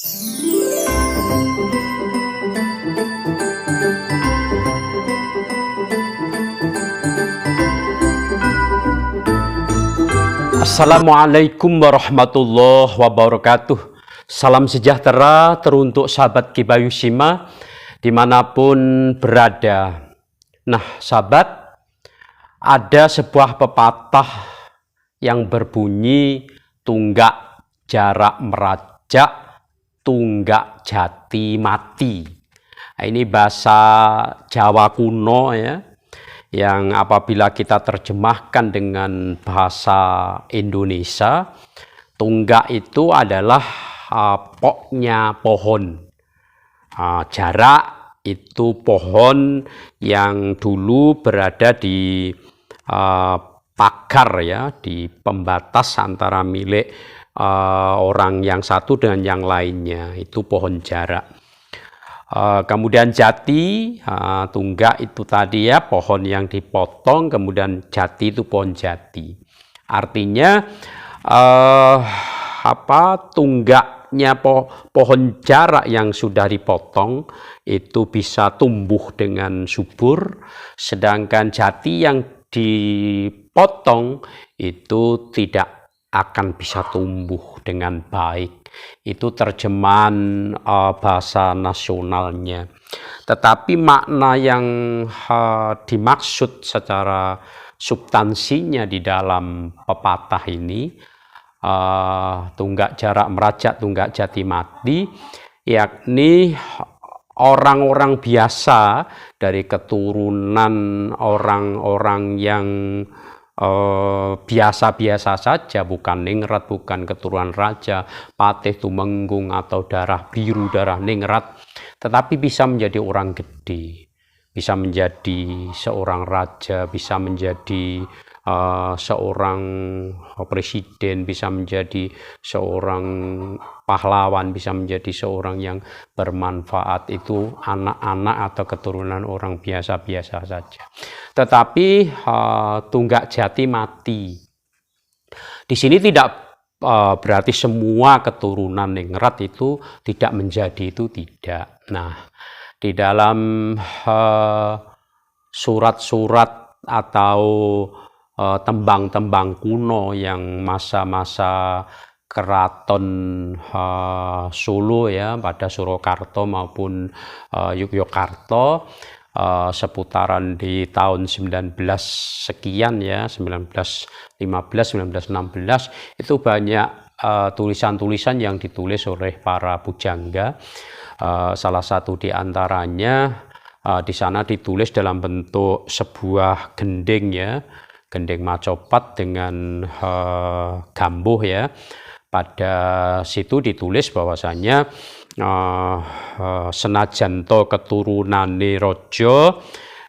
Assalamualaikum warahmatullahi wabarakatuh. Salam sejahtera teruntuk sahabat Kibayushima dimanapun berada. Nah sahabat, ada sebuah pepatah yang berbunyi tunggak jarak merajak, tunggak jati mati. Nah, ini bahasa Jawa kuno ya, yang apabila kita terjemahkan dengan bahasa Indonesia, tunggak itu adalah poknya pohon. Jarak itu pohon yang dulu berada di pagar ya, di pembatas antara milik orang yang satu dengan yang lainnya, itu pohon jarak. Kemudian jati, tunggak itu tadi ya, pohon yang dipotong, kemudian jati itu pohon jati. Artinya tunggaknya pohon jarak yang sudah dipotong itu bisa tumbuh dengan subur, sedangkan jati yang dipotong itu tidak akan bisa tumbuh dengan baik. Itu terjemahan bahasa nasionalnya. Tetapi makna yang dimaksud secara substansinya di dalam pepatah ini, tunggak jarak merajak, tunggak jati mati, yakni orang-orang biasa dari keturunan orang-orang yang biasa-biasa saja, bukan ningrat, bukan keturunan raja, patih, tumenggung, atau darah biru, darah ningrat, tetapi bisa menjadi orang gede, bisa menjadi seorang raja, bisa menjadi seorang presiden, bisa menjadi seorang pahlawan, bisa menjadi seorang yang bermanfaat. Itu anak-anak atau keturunan orang biasa-biasa saja. Tetapi tunggak jati mati. Di sini tidak berarti semua keturunan ningrat itu tidak menjadi, itu tidak. Nah, di dalam surat-surat atau tembang-tembang kuno yang masa-masa keraton Solo ya, pada Surakarta maupun Yogyakarta, seputaran di tahun 19 sekian ya, 1915, 1916, itu banyak tulisan-tulisan yang ditulis oleh para pujangga. Salah satu di antaranya di sana ditulis dalam bentuk sebuah gending ya, gending macopat dengan gambuh ya. Pada situ ditulis bahwasanya senajan to keturunane raja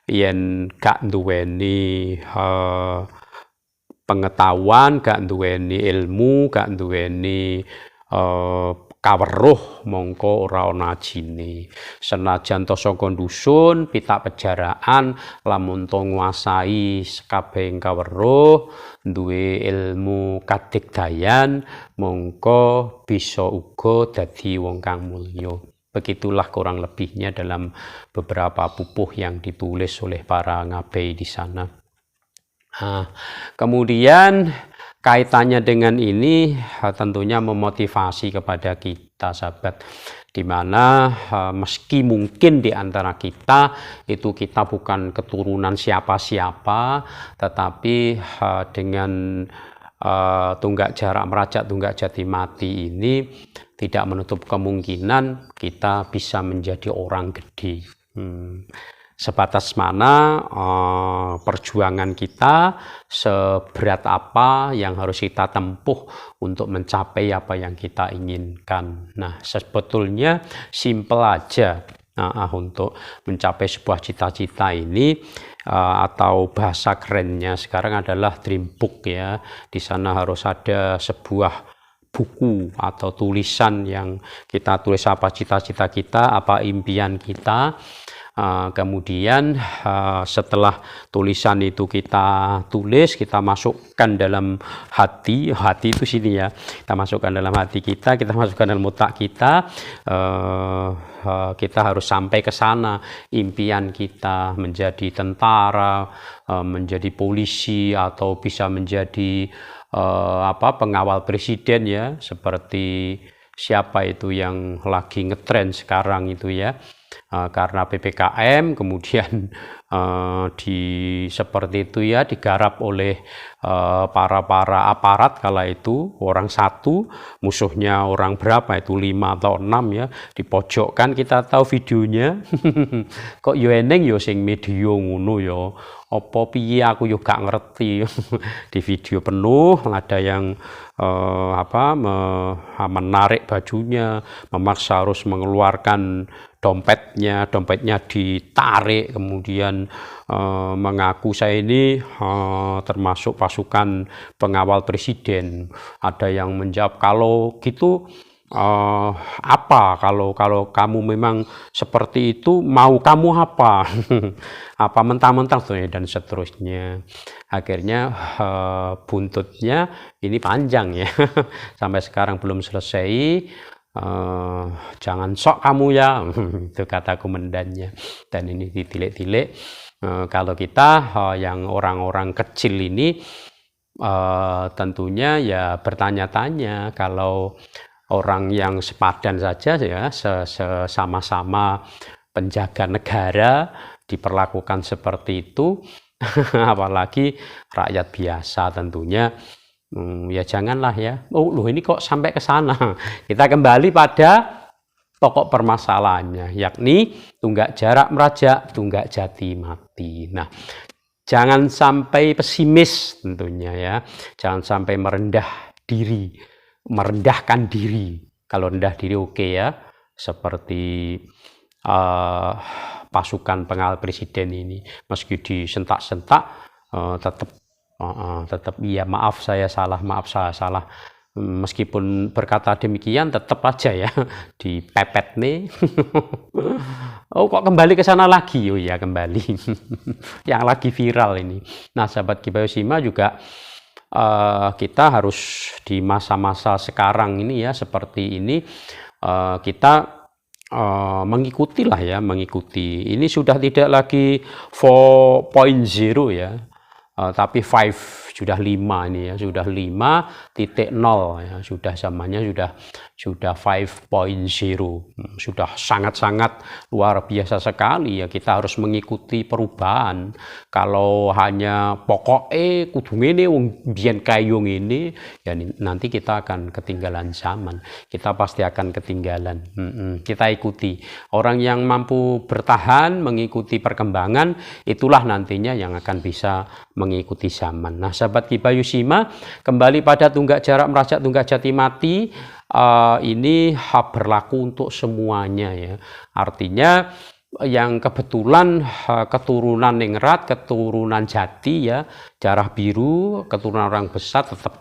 yen gak nduweni pengetahuan, gak nduweni ilmu, gak nduweni kaweruh, mongko ora ana ajine. Senajan to saka dusun pitak pejaraan, lamun to nguasai sakabehing kaweruh, duwe ilmu kadigdayan, mongko bisa uga dadi wong kang mulya. Begitulah kurang lebihnya dalam beberapa pupuh yang ditulis oleh para ngabei di sana. Kemudian kaitannya dengan ini tentunya memotivasi kepada kita sahabat, dimana meski mungkin di antara kita itu kita bukan keturunan siapa-siapa, tetapi dengan tunggak jarak merajak, tunggak jati mati ini tidak menutup kemungkinan kita bisa menjadi orang gede. Sebatas mana perjuangan kita, seberat apa yang harus kita tempuh untuk mencapai apa yang kita inginkan. Nah, sebetulnya simpel aja untuk mencapai sebuah cita-cita ini, atau bahasa kerennya sekarang adalah dream book ya. Di sana harus ada sebuah buku atau tulisan yang kita tulis apa cita-cita kita, apa impian kita. Kemudian setelah tulisan itu kita tulis, kita masukkan dalam hati itu sini ya, kita masukkan dalam hati kita masukkan dalam otak kita. Kita harus sampai ke sana, impian kita menjadi tentara, menjadi polisi, atau bisa menjadi pengawal presiden ya, seperti siapa itu yang lagi ngetren sekarang itu ya, karena PPKM kemudian seperti itu ya, digarap oleh para aparat kala itu, orang satu musuhnya orang berapa itu, 5 atau 6 ya, dipojokkan. Kita tahu videonya. Kok yo eneng yo sing media ngono yo, apa piye aku yo gak ngerti. Di video penuh ada yang menarik bajunya, memaksa harus mengeluarkan dompetnya ditarik, kemudian mengaku saya ini termasuk pasukan pengawal presiden. Ada yang menjawab, kalau gitu kalau kamu memang seperti itu, mau kamu apa? Apa mentang-mentang dan seterusnya. Akhirnya buntutnya ini panjang ya, sampai sekarang belum selesai. Jangan sok kamu ya, itu kata komandannya. Dan ini ditilik-tilik. Kalau kita yang orang-orang kecil ini tentunya ya bertanya-tanya, kalau orang yang sepadan saja ya, sama-sama penjaga negara diperlakukan seperti itu, apalagi rakyat biasa tentunya. Ya janganlah ya. Oh loh, ini kok sampai ke sana. Kita kembali pada pokok permasalahannya, yakni tunggak jarak merajak, tunggak jati mati. Nah, jangan sampai pesimis tentunya ya. Jangan sampai merendahkan diri. Kalau rendah diri oke ya. Seperti pasukan pengawal presiden ini, meski disentak-sentak tetap iya, maaf saya salah. Meskipun berkata demikian tetap aja ya dipepet nih. Oh kok kembali ke sana lagi? Oh iya kembali. Yang lagi viral ini. Nah sahabat Kibayosima juga kita harus di masa-masa sekarang ini ya, seperti ini kita mengikuti. Ini sudah tidak lagi 4.0 ya, tapi 5 sudah 5 ini ya, sudah 5.0 ya, sudah zamannya sudah 5.0, sudah sangat-sangat luar biasa sekali ya. Kita harus mengikuti perubahan. Kalau hanya pokoknya kudu ngene wong biyen kayung ini ya, nanti kita akan ketinggalan zaman, kita pasti akan ketinggalan. Kita ikuti orang yang mampu bertahan mengikuti perkembangan, itulah nantinya yang akan bisa mengikuti zaman. Nah sahabat Kibayosima, kembali pada tunggak jarak merajak, tunggak jati mati, ini berlaku untuk semuanya ya. Artinya yang kebetulan keturunan ningrat, keturunan jati ya, darah biru, keturunan orang besar, tetap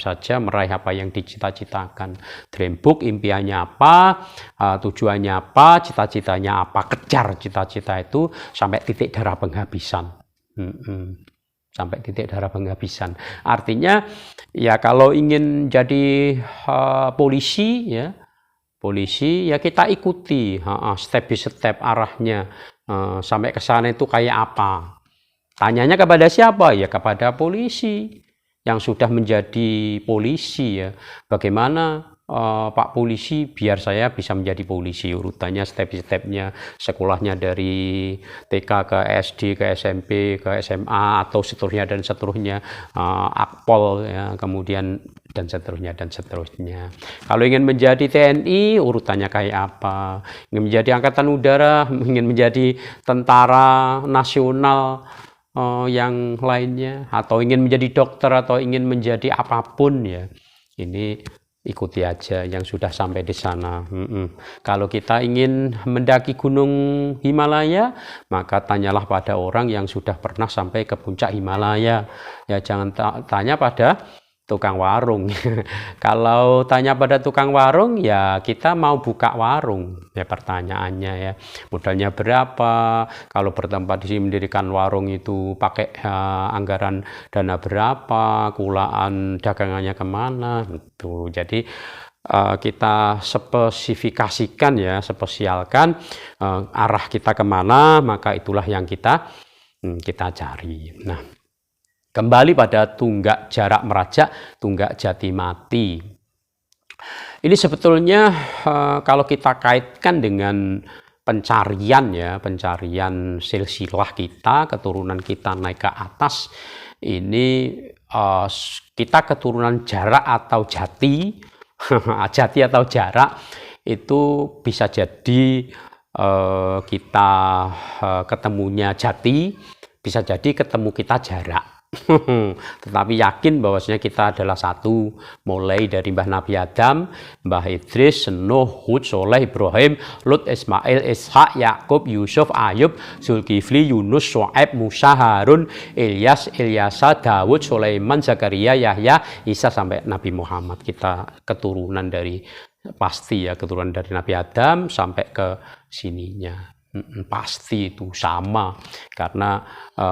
saja meraih apa yang dicita-citakan. Dream book, impiannya apa, tujuannya apa, cita-citanya apa, kejar cita-cita itu sampai titik darah penghabisan. Sampai titik darah penghabisan. Artinya ya kalau ingin jadi polisi ya kita ikuti step by step arahnya, sampai ke sana itu kayak apa. Tanyanya kepada siapa? Ya kepada polisi yang sudah menjadi polisi ya. Bagaimana Pak Polisi biar saya bisa menjadi polisi, urutannya step-stepnya, sekolahnya dari TK ke SD ke SMP ke SMA atau seterusnya dan seterusnya, akpol ya, kemudian dan seterusnya. Kalau ingin menjadi TNI urutannya kayak apa, ingin menjadi Angkatan Udara, ingin menjadi tentara nasional yang lainnya, atau ingin menjadi dokter atau ingin menjadi apapun ya, ini ikuti aja yang sudah sampai di sana. Kalau kita ingin mendaki gunung Himalaya, maka tanyalah pada orang yang sudah pernah sampai ke puncak Himalaya ya, jangan tanya pada tukang warung. Kalau tanya pada tukang warung, ya kita mau buka warung. Ya pertanyaannya ya, modalnya berapa? Kalau bertempat di sini mendirikan warung itu pakai anggaran dana berapa? Kulaan dagangannya kemana? Itu. Jadi kita spesifikasikan ya, spesialkan arah kita kemana, maka itulah yang kita cari. Nah, kembali pada tunggak jarak merajak, tunggak jati mati. Ini sebetulnya kalau kita kaitkan dengan pencarian ya, pencarian silsilah kita, keturunan kita naik ke atas, ini kita keturunan jarak atau jati, jati atau jarak itu bisa jadi kita ketemunya jati, bisa jadi ketemu kita jarak. Tetapi yakin bahwasanya kita adalah satu, mulai dari Mbah Nabi Adam, Mbah Idris, Nuh, Hud, Soleh, Ibrahim, Lut, Ismail, Ishak, Yakub, Yusuf, Ayub, Zulkifli, Yunus, Shu'aib, Musa, Harun, Ilyas, Ilyasa, Dawud, Sulaiman, Zakaria, Yahya, Isa sampai Nabi Muhammad. Kita keturunan dari pasti ya, keturunan dari Nabi Adam sampai ke sininya. Pasti itu sama, karena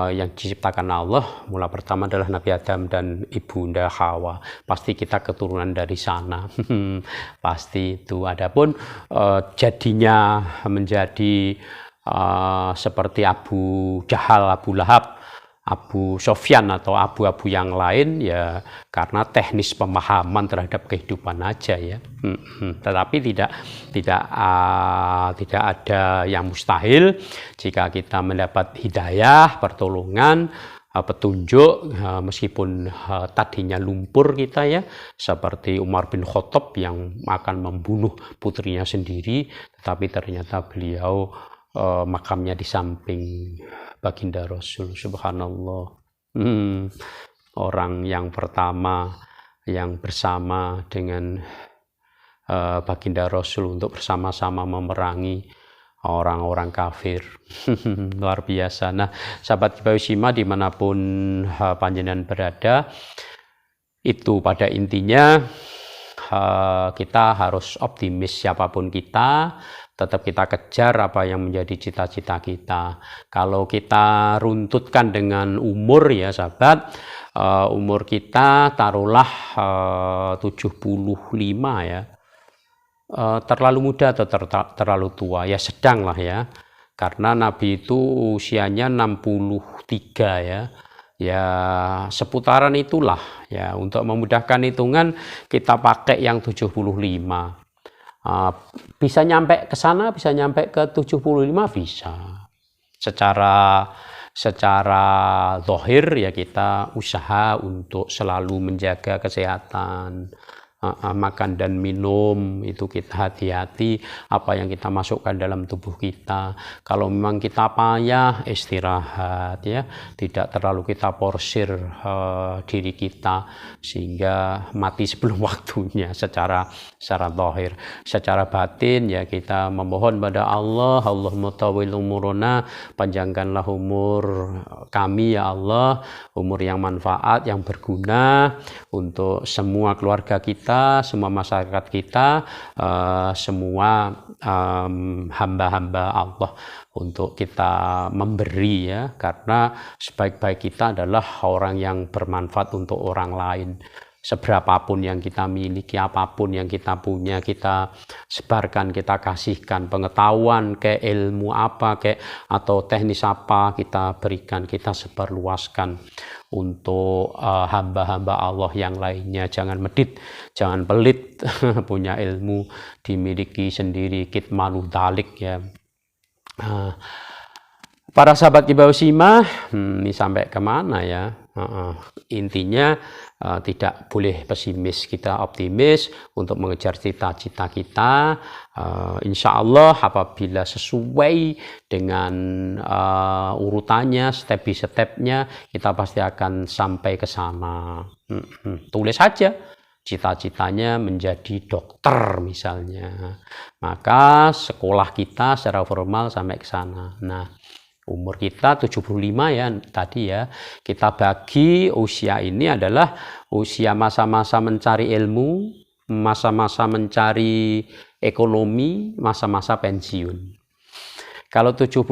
yang diciptakan Allah mula pertama adalah Nabi Adam dan Ibunda Hawa, pasti kita keturunan dari sana. Pasti itu. Adapun jadinya menjadi seperti Abu Jahal, Abu Lahab, Abu Sofyan atau abu-abu yang lain ya karena teknis pemahaman terhadap kehidupan aja ya. Tetapi tidak ada yang mustahil jika kita mendapat hidayah, pertolongan, petunjuk, meskipun tadinya lumpur kita ya, seperti Umar bin Khattab yang akan membunuh putrinya sendiri, tetapi ternyata beliau makamnya di samping baginda Rasul. Subhanallah. Orang yang pertama yang bersama dengan baginda Rasul untuk bersama-sama memerangi orang-orang kafir. Luar biasa. Nah, sahabat Kibawishima dimanapun panjenengan berada, itu pada intinya kita harus optimis, siapapun kita tetap kita kejar apa yang menjadi cita-cita kita. Kalau kita runtutkan dengan umur ya sahabat, umur kita taruhlah 75 ya, terlalu muda atau terlalu tua ya, sedang lah ya, karena Nabi itu usianya 63 ya seputaran itulah ya. Untuk memudahkan hitungan kita pakai yang 75. Bisa nyampe ke sana, bisa nyampe ke 75, bisa. Secara zahir ya kita usaha untuk selalu menjaga kesehatan, makan dan minum itu kita hati-hati apa yang kita masukkan dalam tubuh kita. Kalau memang kita payah, istirahat ya, tidak terlalu kita porsir diri kita sehingga mati sebelum waktunya secara zahir. Secara batin ya kita memohon pada Allah, Allahumma tawil umuruna, panjangkanlah umur kami ya Allah, umur yang manfaat, yang berguna untuk semua keluarga kita, semua masyarakat kita, semua hamba-hamba Allah, untuk kita memberi ya, karena sebaik-baik kita adalah orang yang bermanfaat untuk orang lain. Seberapapun yang kita miliki, apapun yang kita punya, kita sebarkan, kita kasihkan. Pengetahuan kayak ilmu apa kayak atau teknis apa kita berikan, kita sebarluaskan untuk hamba-hamba Allah yang lainnya. Jangan medit, jangan pelit punya ilmu dimiliki sendiri, kitmanu dalik ya. Para sahabat Kibawishima, ini sampai kemana ya? Intinya tidak boleh pesimis, kita optimis untuk mengejar cita-cita kita. Insya Allah apabila sesuai dengan urutannya, step by stepnya, kita pasti akan sampai ke sana. Tulis saja cita-citanya menjadi dokter misalnya, maka sekolah kita secara formal sampai ke sana. Nah, Umur kita 75 ya tadi ya. Kita bagi usia ini adalah usia masa-masa mencari ilmu, masa-masa mencari ekonomi, masa-masa pensiun. Kalau 75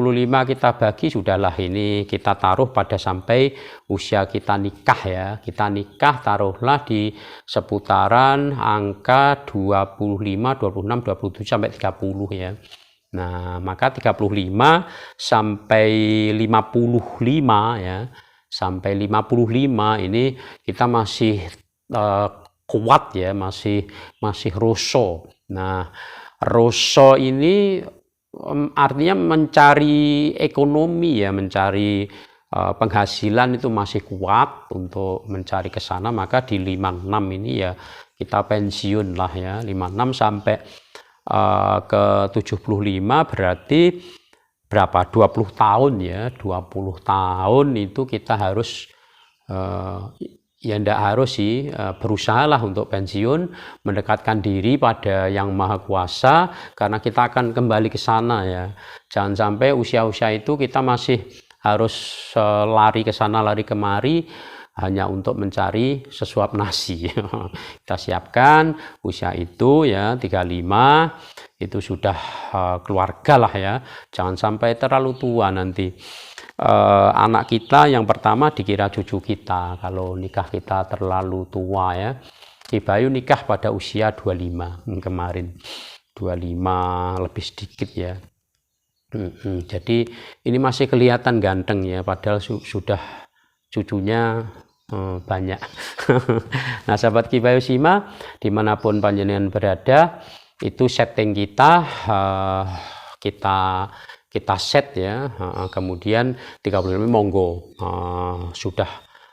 kita bagi, sudahlah ini kita taruh pada sampai usia kita nikah ya. Kita nikah taruhlah di seputaran angka 25, 26, 27 sampai 30 ya. Nah, maka 35 sampai 55 ya. Sampai 55 ini kita masih kuat ya, masih roso. Nah, roso ini artinya mencari ekonomi ya, mencari penghasilan itu masih kuat untuk mencari ke sana. Maka di 56 ini ya kita pensiun lah ya, 56 sampai ke 75 berarti berapa? 20 tahun ya, 20 tahun itu kita harus ya ndak harus sih, berusahalah untuk pensiun, mendekatkan diri pada Yang Maha Kuasa, karena kita akan kembali ke sana ya. Jangan sampai usia-usia itu kita masih harus lari ke sana, lari kemari, hanya untuk mencari sesuap nasi. Kita siapkan usia itu ya, 35, itu sudah keluarga lah ya. Jangan sampai terlalu tua nanti. Anak kita yang pertama dikira cucu kita kalau nikah kita terlalu tua ya. Ki Bayu nikah pada usia 25 kemarin, 25 lebih sedikit ya. Jadi ini masih kelihatan ganteng ya, padahal sudah cucunya banyak. Nah, sahabat Ki Bayu Sima, dimanapun panjenengan berada, itu setting kita, kita set ya, kemudian 35 monggo,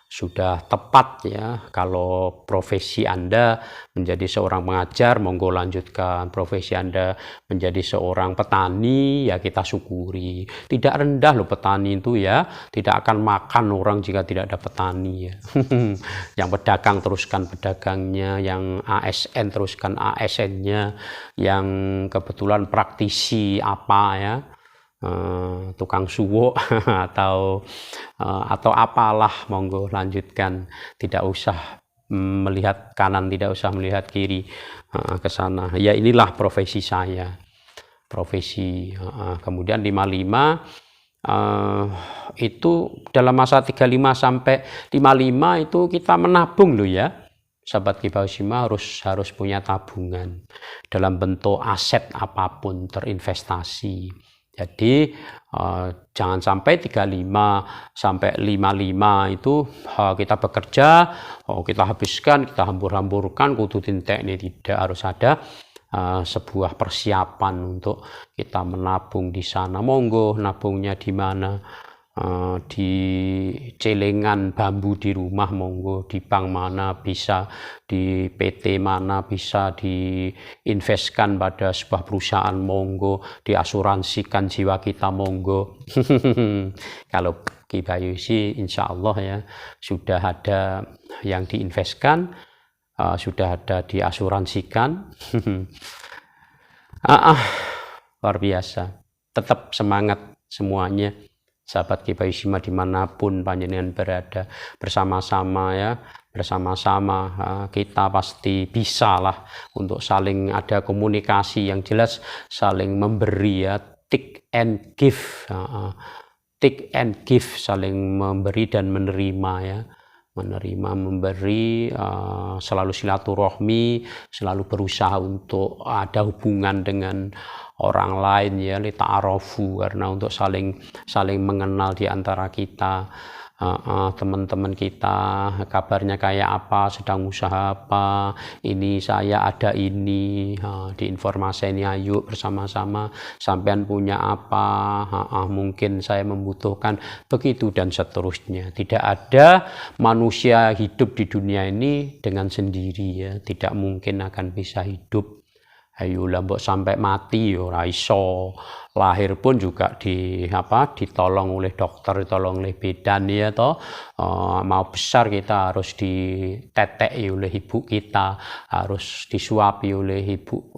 sudah tepat ya. Kalau profesi Anda menjadi seorang pengajar, monggo lanjutkan. Profesi Anda menjadi seorang petani, ya kita syukuri. Tidak rendah loh petani itu ya, tidak akan makan orang jika tidak ada petani ya. Yang pedagang teruskan pedagangnya, yang ASN teruskan ASN-nya, yang kebetulan praktisi apa ya, tukang suwo atau apalah, monggo lanjutkan. Tidak usah melihat kanan, tidak usah melihat kiri ke sana ya. Inilah profesi saya, profesi. Kemudian 55 itu dalam masa 35 sampai 55 itu kita menabung loh ya. Sahabat Ki Bayu Sima harus punya tabungan dalam bentuk aset apapun, terinvestasi. Jadi jangan sampai 35 sampai 55 itu kita bekerja, kita habiskan, kita hambur-hamburkan, kudu tintek ini. Tidak, harus ada sebuah persiapan untuk kita menabung di sana. Monggo nabungnya di mana? Di celengan bambu di rumah, monggo. Di bank mana bisa, di PT mana bisa, diinvestkan pada sebuah perusahaan, monggo. Diasuransikan jiwa kita, monggo. Kalau Ki Bayu sih insya Allah ya sudah ada yang diinvestkan, sudah ada diasuransikan. Luar biasa. Tetap semangat semuanya, sahabat Ki Bayu Sima dimanapun panjenengan berada, bersama-sama ya, bersama-sama kita pasti bisa lah untuk saling ada komunikasi yang jelas, saling memberi ya, take and give, take and give, saling memberi dan menerima ya, menerima, memberi, selalu silaturahmi, selalu berusaha untuk ada hubungan dengan orang lain ya, li ta'arofu, karena untuk saling mengenal di antara kita. Teman-teman kita kabarnya kayak apa, sedang usaha apa, ini saya ada ini, diinformasi ini, ayo bersama-sama, sampean punya apa, mungkin saya membutuhkan, begitu dan seterusnya. Tidak ada manusia hidup di dunia ini dengan sendiri ya, tidak mungkin akan bisa hidup Ayo lah mbok sampai mati yo ora iso. Lahir pun juga ditolong oleh dokter, ditolong oleh bidan ya toh. Mau besar kita harus diteteki oleh ibu kita, harus disuapi oleh ibu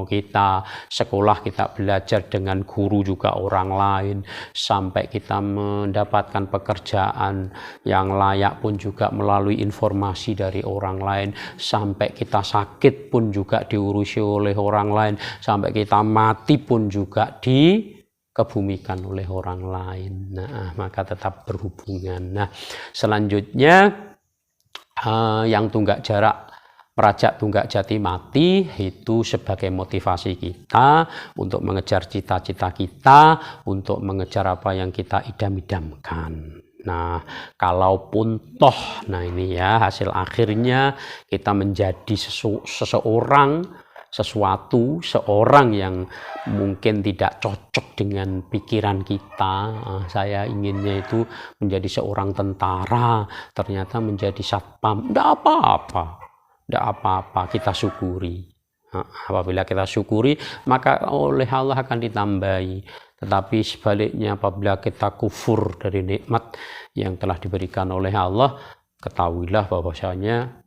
kita. Sekolah kita belajar dengan guru juga orang lain, sampai kita mendapatkan pekerjaan yang layak pun juga melalui informasi dari orang lain, sampai kita sakit pun juga diurusi oleh orang lain, sampai kita mati pun juga dikebumikan oleh orang lain. Nah, maka tetap berhubungan. Nah, selanjutnya yang tunggak jarak merajak tunggak jati mati itu sebagai motivasi kita untuk mengejar cita-cita kita, untuk mengejar apa yang kita idam-idamkan. Nah, kalaupun toh, nah ini ya hasil akhirnya kita menjadi seseorang yang mungkin tidak cocok dengan pikiran kita. Saya inginnya itu menjadi seorang tentara, ternyata menjadi satpam. Tidak apa-apa, kita syukuri. Apabila kita syukuri, maka oleh Allah akan ditambahi. Tetapi sebaliknya, apabila kita kufur dari nikmat yang telah diberikan oleh Allah, ketahuilah bahwasanya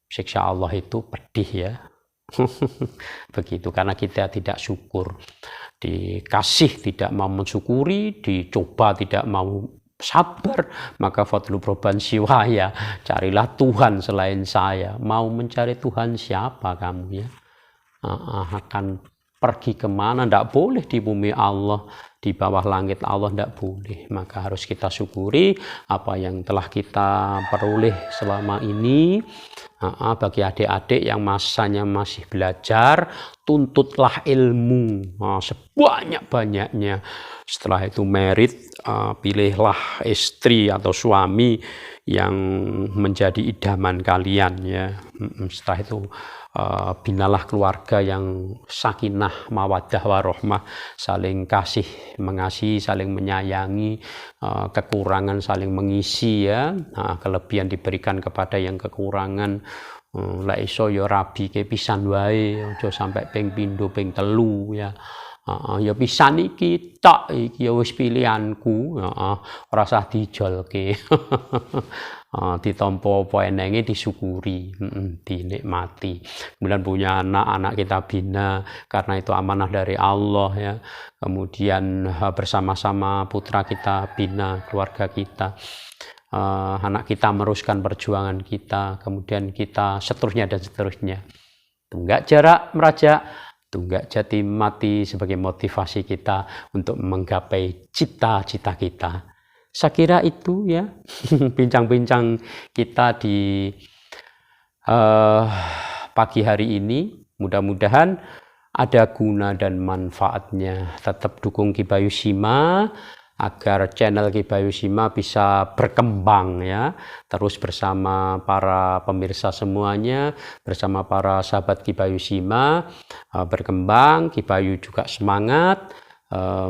siksa Allah itu pedih ya. Begitu, karena kita tidak syukur, dikasih tidak mau mensyukuri, dicoba tidak mau sabar, maka fadlu proban siwaya, carilah Tuhan selain saya. Mau mencari Tuhan siapa kamu ya? Akan pergi kemana? Tidak boleh di bumi Allah, di bawah langit Allah, tidak boleh. Maka harus kita syukuri apa yang telah kita peroleh selama ini. Bagi adik-adik yang masanya masih belajar, tuntutlah ilmu sebanyak-banyaknya. Setelah itu merit, pilihlah istri atau suami yang menjadi idaman kalian ya. Setelah itu binalah keluarga yang sakinah, mawaddah, warohmah, saling kasih mengasihi, saling menyayangi, kekurangan saling mengisi ya. Kelebihan diberikan kepada yang kekurangan. Lah iso ya rabi ke pisan wae, aja sampai ping pindho ping telu ya. Ya pisan iki tok, iki ya wis pilihanku, ora usah dijolke. Ditampa apa enenge disyukuri, dinikmati. Kemudian punya anak kita bina, karena itu amanah dari Allah ya. Kemudian bersama-sama putra kita bina keluarga kita, anak kita meneruskan perjuangan kita, kemudian kita seterusnya dan seterusnya. Tunggak jarak merajak, tunggak jati mati sebagai motivasi kita untuk menggapai cita-cita kita. Saya kira itu ya bincang-bincang kita di pagi hari ini. Mudah-mudahan ada guna dan manfaatnya. Tetap dukung Ki Bayu Sima agar channel Ki Bayu Sima bisa berkembang ya, terus bersama para pemirsa semuanya, bersama para sahabat Ki Bayu Sima berkembang. Ki Bayu juga semangat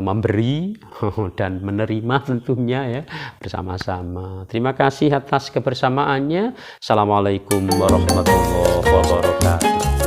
memberi dan menerima tentunya ya, bersama-sama. Terima kasih atas kebersamaannya. Assalamualaikum warahmatullahi wabarakatuh.